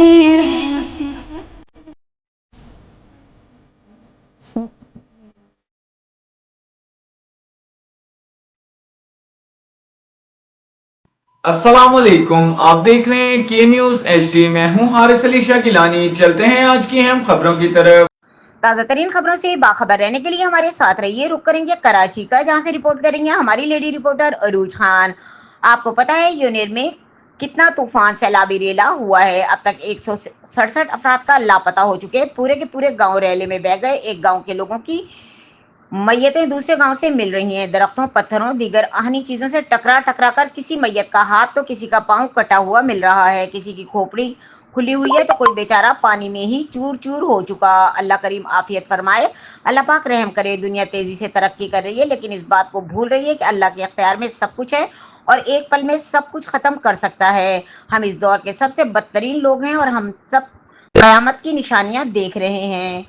السلام علیکم، آپ دیکھ رہے ہیں کے نیوز ایچ ڈی۔ میں ہوں حارث علی شاہ گیلانی۔ چلتے ہیں آج کی اہم خبروں کی طرف۔ تازہ ترین خبروں سے باخبر رہنے کے لیے ہمارے ساتھ رہیے۔ رک کریں گے کراچی کا، جہاں سے رپورٹ کریں گے ہماری لیڈی رپورٹر عروج خان۔ آپ کو پتا ہے یونیر میں کتنا طوفان سیلابی ریلا ہوا ہے؟ اب تک 167 افراد کا لاپتہ ہو چکے۔ پورے کے پورے گاؤں ریلے میں بہہ گئے۔ ایک گاؤں کے لوگوں کی میتیں دوسرے گاؤں سے مل رہی ہیں۔ درختوں، پتھروں، دیگر آہنی چیزوں سے ٹکرا کر کسی میت کا ہاتھ تو کسی کا پاؤں کٹا ہوا مل رہا ہے، کسی کی کھوپڑی کھلی ہوئی ہے تو کوئی بیچارہ پانی میں ہی چور چور ہو چکا۔ اللہ کریم عافیت فرمائے، اللہ پاک رحم کرے۔ دنیا تیزی سے ترقی کر رہی ہے، لیکن اس بات کو بھول رہی ہے کہ اللہ کے اختیار میں سب کچھ ہے اور ایک پل میں سب کچھ ختم کر سکتا ہے۔ ہم اس دور کے سب سے بدترین لوگ ہیں اور ہم سب قیامت کی نشانیاں دیکھ رہے ہیں۔